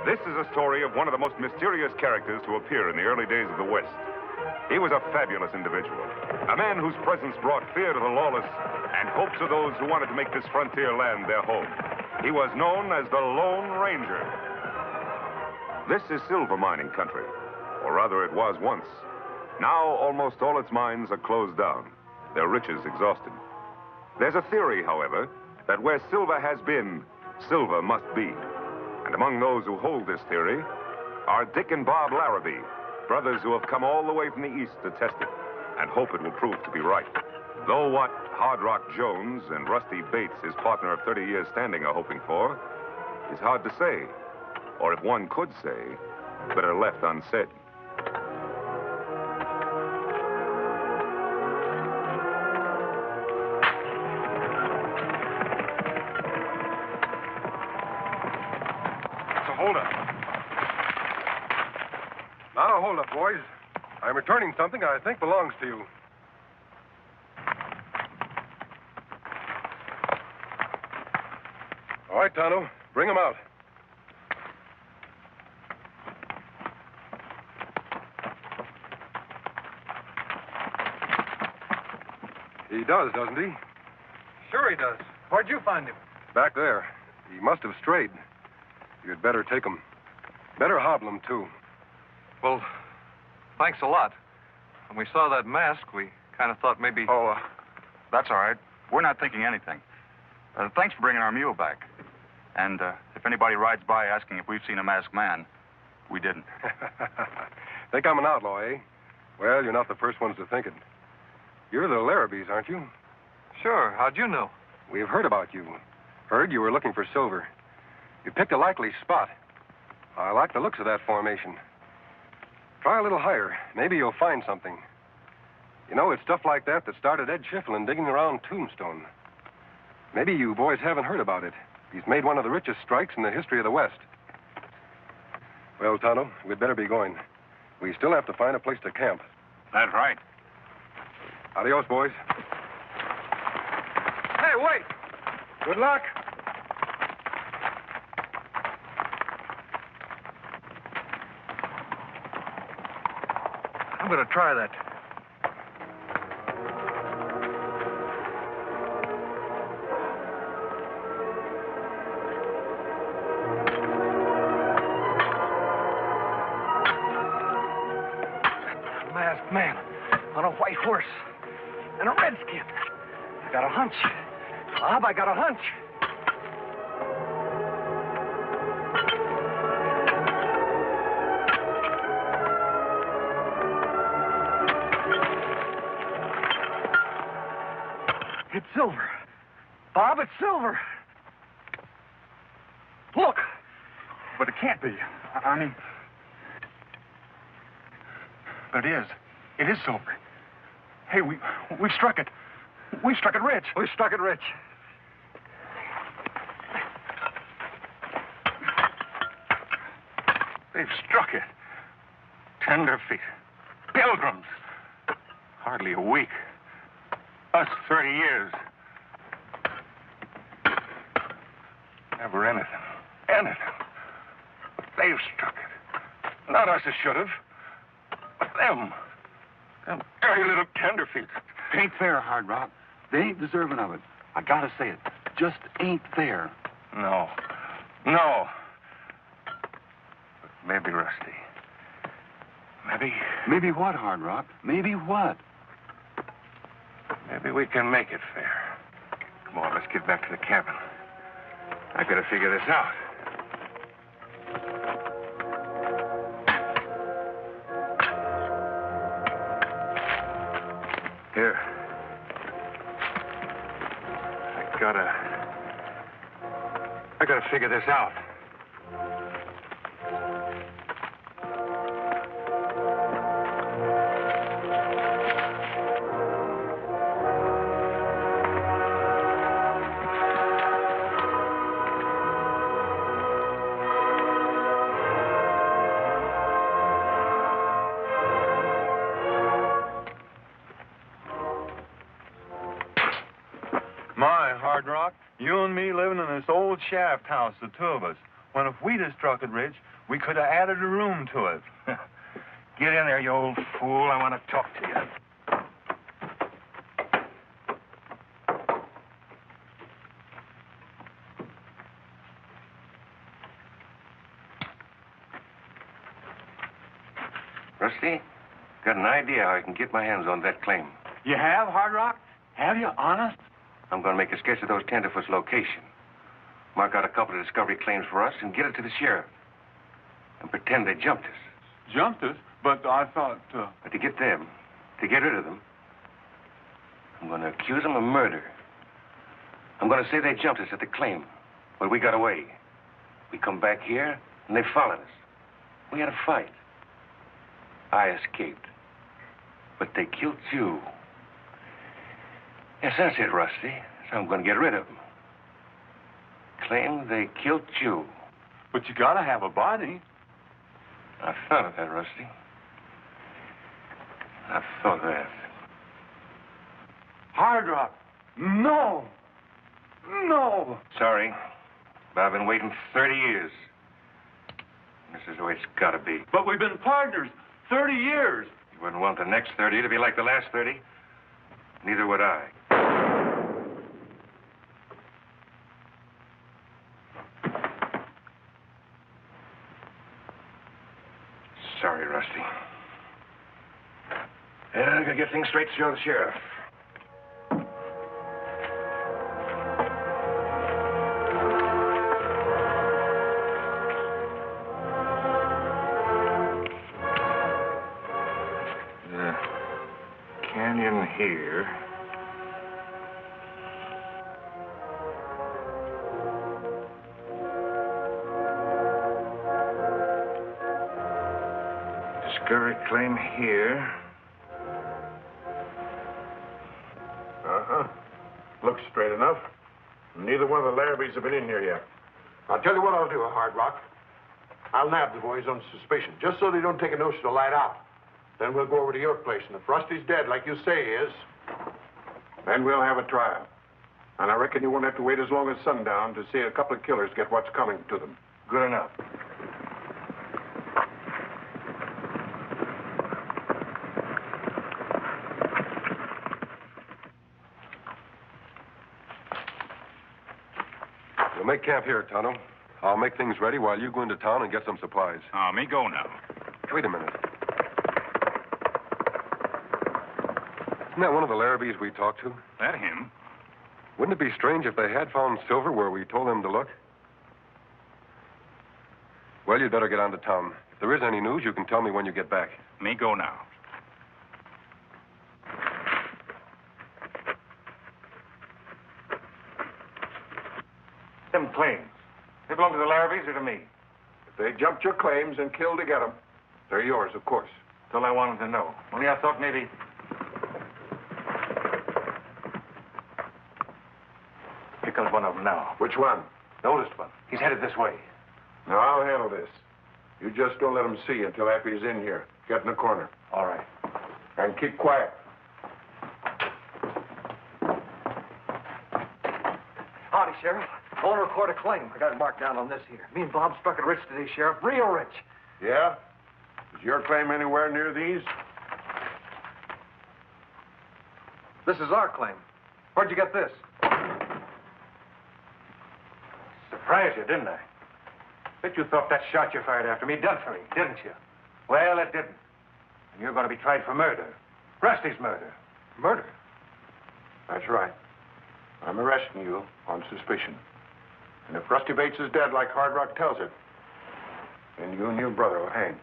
This is a story of one of the most mysterious characters to appear in the early days of the West. He was a fabulous individual, a man whose presence brought fear to the lawless and hope to those who wanted to make this frontier land their home. He was known as the Lone Ranger. This is silver mining country, or rather it was once. Now almost all its mines are closed down, their riches exhausted. There's a theory, however, that where silver has been, silver must be. And among those who hold this theory are Dick and Bob Larrabee, brothers who have come all the way from the east to test it and hope it will prove to be right. Though what Hardrock Jones and Rusty Bates, his partner of 30 years standing, are hoping for is hard to say. Or if one could say, better left unsaid. Hold up. Now, hold up, boys. I'm returning something I think belongs to you. All right, Tonto, bring him out. He does, doesn't he? Sure he does. Where'd you find him? Back there. He must have strayed. You'd better take him. Better hobble him, too. Well, thanks a lot. When we saw that mask, we kind of thought maybe... Oh, that's all right. We're not thinking anything. Thanks for bringing our mule back. And if anybody rides by asking if we've seen a masked man, we didn't. Think I'm an outlaw, eh? Well, you're not the first ones to think it. You're the Larrabees, aren't you? Sure. How'd you know? We've heard about you. Heard you were looking for silver. You picked a likely spot. I like the looks of that formation. Try a little higher. Maybe you'll find something. You know, it's stuff like that that started Ed Schifflin digging around Tombstone. Maybe you boys haven't heard about it. He's made one of the richest strikes in the history of the West. Well, Tonto, we'd better be going. We still have to find a place to camp. That's right. Adios, boys. Hey, wait! Good luck. I'm going to try that. A masked man on a white horse and a redskin. I got a hunch. Bob, I got a hunch. It's silver. Bob, it's silver. Look. But it can't be. I mean... But it is. It is silver. Hey, we've struck it. We've struck it rich. We struck it rich. They've struck it. Tenderfeet. Pilgrims. Hardly a week. Us 30 years. Never anything. Anything. But they've struck it. Not us as should have. But them. Them dirty little tenderfeet. Ain't fair, Hardrock. They ain't deserving of it. I gotta say it. Just ain't fair. No. No. But maybe Rusty. Maybe... Maybe what, Hardrock? Maybe what? Maybe we can make it fair. Come on, let's get back to the cabin. I gotta figure this out. Here. I gotta figure this out. My, Hardrock, you and me living in this old shaft house, the two of us. when if we'd have struck it rich, we could have added a room to it. Get in there, you old fool. I want to talk to you. Rusty, got an idea how I can get my hands on that claim. You have, Hardrock? Have you, honest? I'm going to make a sketch of those Tenderfeet's location. Mark out a couple of discovery claims for us and get it to the sheriff. And pretend they jumped us. Jumped us? But I thought, But to get them, to get rid of them, I'm going to accuse them of murder. I'm going to say they jumped us at the claim, but we got away. We come back here, and they followed us. We had a fight. I escaped. But they killed you. Yes, that's it, Rusty. So I'm going to get rid of them. Claim they killed you. But you gotta have a body. I thought of that, Rusty. I thought of that. Hardrock, no! No! Sorry, but I've been waiting 30 years. This is the way it's got to be. But we've been partners 30 years. You wouldn't want the next 30 to be like the last 30. Neither would I. Sorry, Rusty. Yeah, I'm gonna get things straight to show the sheriff. The canyon here. Discovery claim here. Uh-huh. Looks straight enough. Neither one of the Larrabees have been in here yet. I'll tell you what I'll do, Hardrock. I'll nab the boys on suspicion, just so they don't take a notion to light out. Then we'll go over to your place, and if Rusty's dead, like you say he is, then we'll have a trial. And I reckon you won't have to wait as long as sundown to see a couple of killers get what's coming to them. Good enough. We'll make camp here, Tonto. I'll make things ready while you go into town and get some supplies. Me go now. Wait a minute. Isn't that one of the Larrabees we talked to? That him? Wouldn't it be strange if they had found silver where we told them to look? Well, you'd better get on to town. If there is any news, you can tell me when you get back. Me go now. Them claims. They belong to the Larrabees or to me? If they jumped your claims and killed to get them, they're yours, of course. That's all I wanted to know. Only I thought maybe... Here comes one of them now. Which one? The oldest one. He's headed this way. Now, I'll handle this. You just don't let him see you until after he's in here. Get in the corner. All right. And keep quiet. Howdy, Sheriff. I want to record a claim. I got it marked down on this here. Me and Bob struck it rich today, Sheriff. Real rich. Yeah? Is your claim anywhere near these? This is our claim. Where'd you get this? Surprised you, didn't I? Bet you thought that shot you fired after me done for me, didn't you? Well, it didn't. And you're going to be tried for murder. Rusty's murder. Murder? That's right. I'm arresting you on suspicion. And if Rusty Bates is dead like Hardrock tells it, then you and your brother will hang.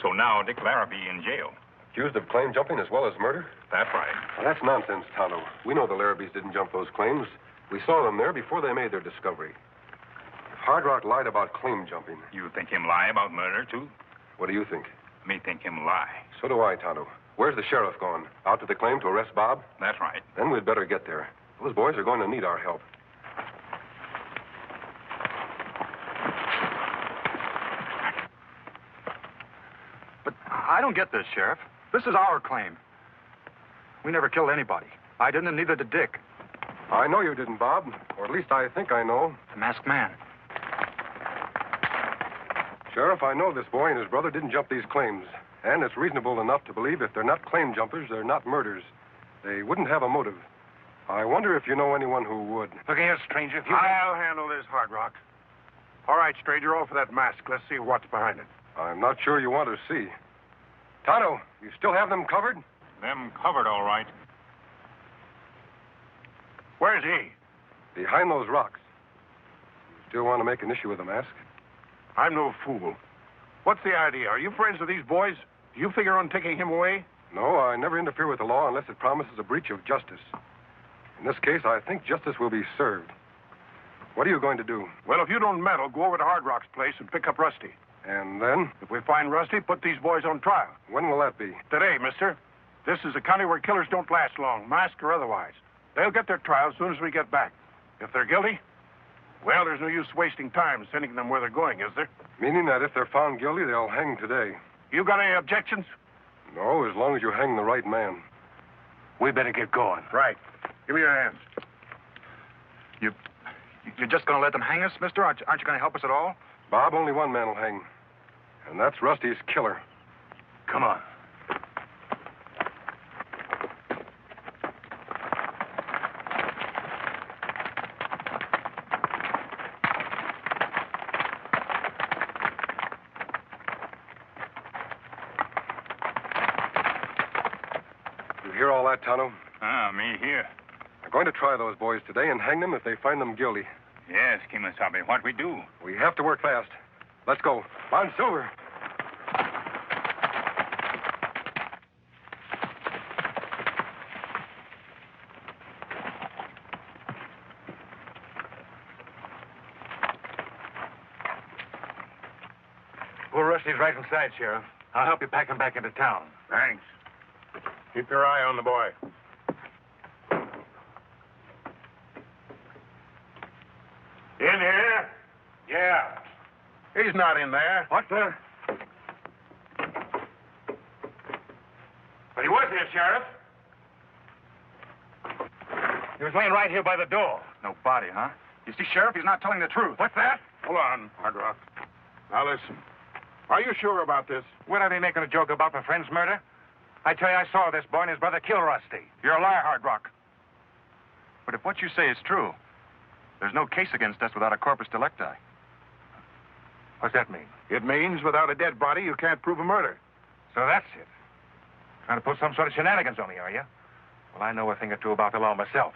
So now Dick Larrabee in jail. Accused of claim jumping as well as murder? That's right. Well, that's nonsense, Tonto. We know the Larrabees didn't jump those claims. We saw them there before they made their discovery. If Hardrock lied about claim jumping... You think him lie about murder, too? What do you think? Me think him lie. So do I, Tonto. Where's the sheriff gone? Out to the claim to arrest Bob? That's right. Then we'd better get there. Those boys are going to need our help. But I don't get this, Sheriff. This is our claim. We never killed anybody. I didn't, and neither did Dick. I know you didn't, Bob. Or at least I think I know. The masked man. Sheriff, I know this boy and his brother didn't jump these claims. And it's reasonable enough to believe if they're not claim jumpers, they're not murders. They wouldn't have a motive. I wonder if you know anyone who would. Look here, stranger. If you... I'll handle this, Hardrock. All right, stranger, offer that mask. Let's see what's behind it. I'm not sure you want to see. Tonto, you still have them covered? Them covered, all right. Where's he? Behind those rocks. You still want to make an issue with the mask? I'm no fool. What's the idea? Are you friends with these boys? Do you figure on taking him away? No, I never interfere with the law unless it promises a breach of justice. In this case, I think justice will be served. What are you going to do? Well, if you don't meddle, go over to Hardrock's place and pick up Rusty. And then? If we find Rusty, put these boys on trial. When will that be? Today, mister. This is a county where killers don't last long, masked or otherwise. They'll get their trial as soon as we get back. If they're guilty, well, there's no use wasting time sending them where they're going, is there? Meaning that if they're found guilty, they'll hang today. You got any objections? No, as long as you hang the right man. We better get going. Right. Give me your hands. You're just going to let them hang us, mister? Aren't you going to help us at all? Bob, only one man will hang. And that's Rusty's killer. Come on. You hear all that, Tonto? Me here. We're going to try those boys today and hang them if they find them guilty. Yes, Kimasabi, what we do? We have to work fast. Let's go. On Silver. Poor Rusty's right inside, Sheriff. I'll help you pack him back into town. Thanks. Keep your eye on the boy. In here? Yeah. He's not in there. What the? But he was here, Sheriff. He was laying right here by the door. No body, huh? You see, Sheriff, he's not telling the truth. What's that? Hold on, Hardrock. Now listen. Are you sure about this? When are they making a joke about my friend's murder? I tell you, I saw this boy and his brother kill Rusty. You're a liar, Hardrock. But if what you say is true, there's no case against us without a corpus delicti. What's that mean? It means without a dead body, you can't prove a murder. So that's it. Trying to pull some sort of shenanigans on me, are you? Well, I know a thing or two about the law myself.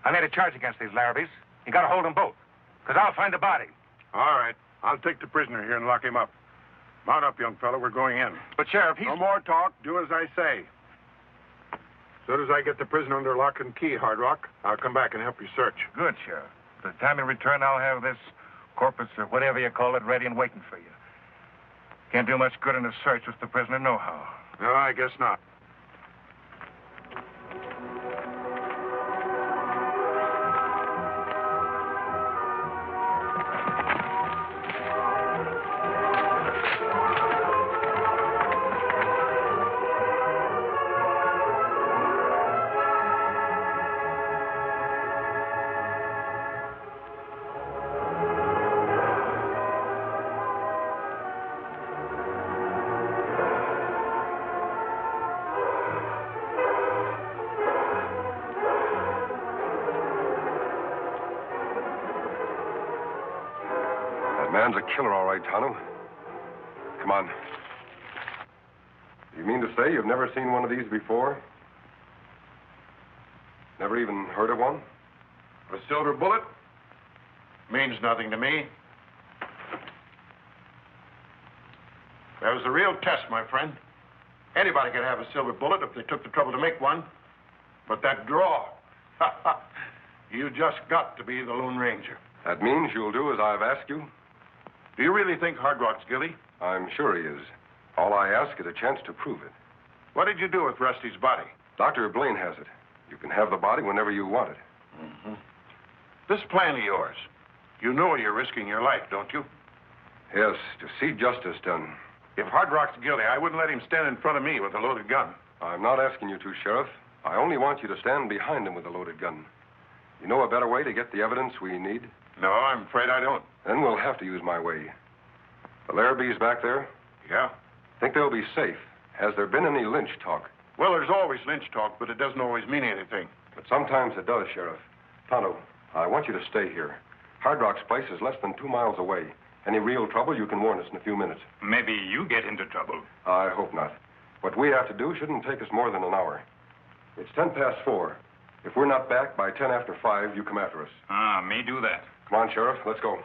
I made a charge against these Larrabees. You got to hold them both, because I'll find the body. All right. I'll take the prisoner here and lock him up. Mount up, young fellow. We're going in. But, Sheriff, he's... No more talk. Do as I say. As soon as I get the prisoner under lock and key, Hardrock, I'll come back and help you search. Good, Sheriff. By the time you return, I'll have this corpus or whatever you call it ready and waiting for you. Can't do much good in a search with the prisoner nohow. No, I guess not. Man's a killer, all right, Tonto. Come on. You mean to say you've never seen one of these before? Never even heard of one? A silver bullet? Means nothing to me. That was the real test, my friend. Anybody could have a silver bullet if they took the trouble to make one. But that draw, you just got to be the Lone Ranger. That means you'll do as I've asked you? Do you really think Hardrock's guilty? I'm sure he is. All I ask is a chance to prove it. What did you do with Rusty's body? Dr. Blaine has it. You can have the body whenever you want it. Mm-hmm. This plan of yours, you know you're risking your life, don't you? Yes, to see justice done. If Hardrock's guilty, I wouldn't let him stand in front of me with a loaded gun. I'm not asking you to, Sheriff. I only want you to stand behind him with a loaded gun. You know a better way to get the evidence we need? No, I'm afraid I don't. Then we'll have to use my way. The Larrabees back there? Yeah? Think they'll be safe. Has there been any lynch talk? Well, there's always lynch talk, but it doesn't always mean anything. But sometimes it does, Sheriff. Tonto, I want you to stay here. Hardrock's place is less than 2 miles away. Any real trouble, you can warn us in a few minutes. Maybe you get into trouble. I hope not. What we have to do shouldn't take us more than an hour. It's 4:10. If we're not back by 5:10, you come after us. Me do that. Come on, Sheriff. Let's go.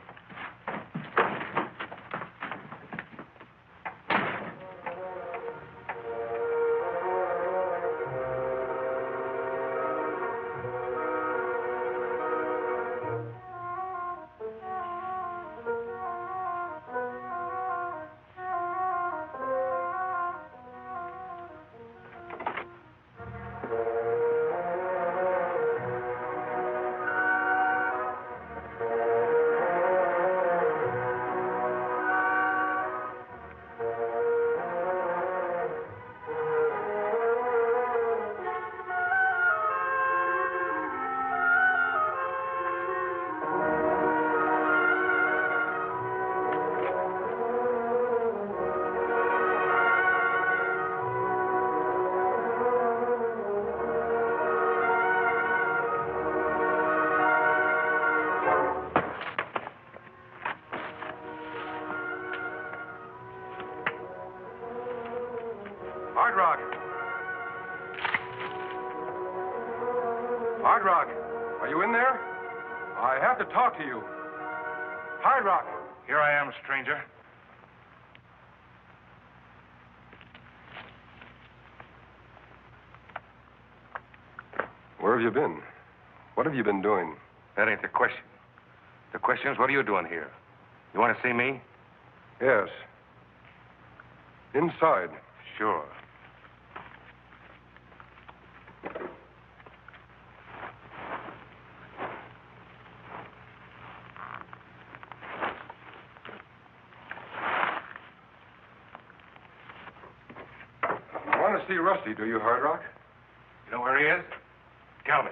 Hardrock, are you in there? I have to talk to you. Hardrock. Here I am, stranger. Where have you been? What have you been doing? That ain't the question. The question is, what are you doing here? You want to see me? Yes. Inside. Sure. You want to see Rusty, do you, Hardrock? You know where he is? Tell me.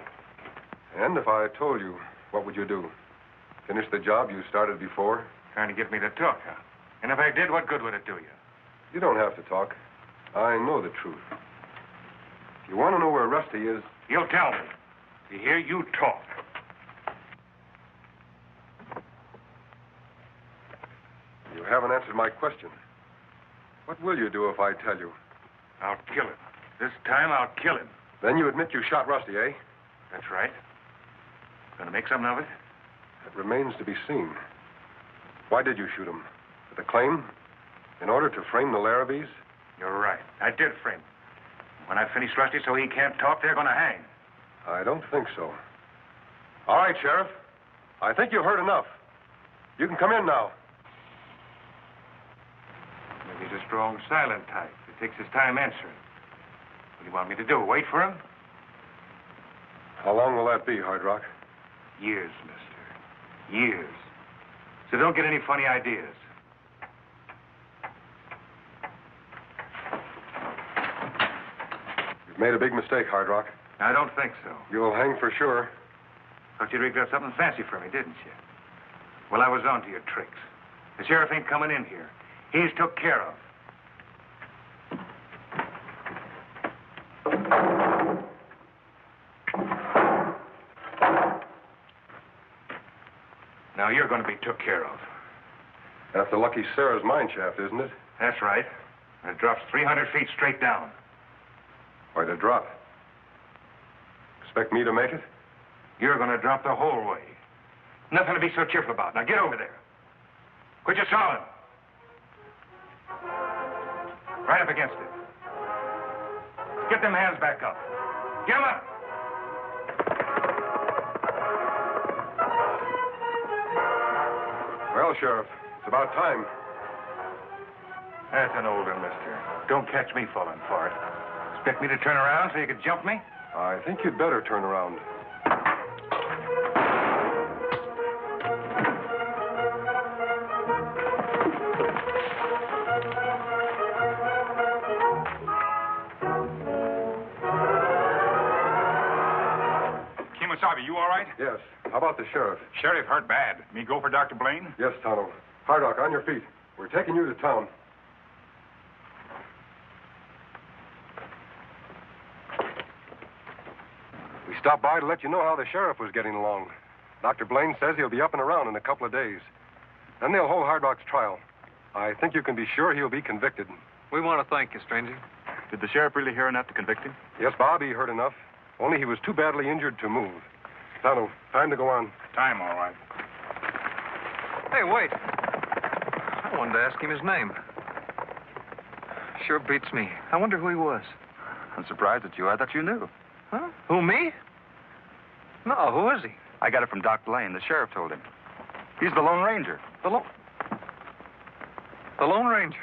And if I told you, what would you do? Finish the job you started before? Trying to get me to talk, huh? And if I did, what good would it do you? You don't have to talk. I know the truth. If you want to know where Rusty is... You'll tell me. You hear? You talk. You haven't answered my question. What will you do if I tell you? I'll kill him. This time I'll kill him. Then you admit you shot Rusty, eh? That's right. Gonna make something of it? It remains to be seen. Why did you shoot him? With a claim? In order to frame the Larrabees? You're right. I did frame him. When I finish Rusty so he can't talk, they're gonna hang. I don't think so. All right, Sheriff. I think you've heard enough. You can come in now. Maybe he's a strong, silent type. It takes his time answering. What do you want me to do? Wait for him? How long will that be, Hardrock? Years, mister. Years. So don't get any funny ideas. You've made a big mistake, Hardrock. I don't think so. You'll hang for sure. Thought you'd rigged up something fancy for me, didn't you? Well, I was on to your tricks. The sheriff ain't coming in here. He's took care of. Now you're going to be took care of. That's the Lucky Sarah's mine shaft, isn't it? That's right. And it drops 300 feet straight down. Why the drop? Expect me to make it? You're going to drop the whole way. Nothing to be so cheerful about. Now get over there. Quit your stalling. Right up against it. Get them hands back up. Get them up. Well, Sheriff, it's about time. That's an old one, mister. Don't catch me falling for it. Expect me to turn around so you could jump me? I think you'd better turn around. Wasabi, you all right? Yes. How about the sheriff? Sheriff hurt bad. Me go for Dr. Blaine? Yes, Tonto. Hardrock, on your feet. We're taking you to town. We stopped by to let you know how the sheriff was getting along. Dr. Blaine says he'll be up and around in a couple of days. Then they'll hold Hardrock's trial. I think you can be sure he'll be convicted. We want to thank you, stranger. Did the sheriff really hear enough to convict him? Yes, Bob, he heard enough. Only he was too badly injured to move. Tonto, time to go on. Time, all right. Hey, wait. I wanted to ask him his name. Sure beats me. I wonder who he was. I'm surprised at you. I thought you knew. Huh? Who, me? No, who is he? I got it from Doc Blaine. The sheriff told him. He's the Lone Ranger. The Lone Ranger.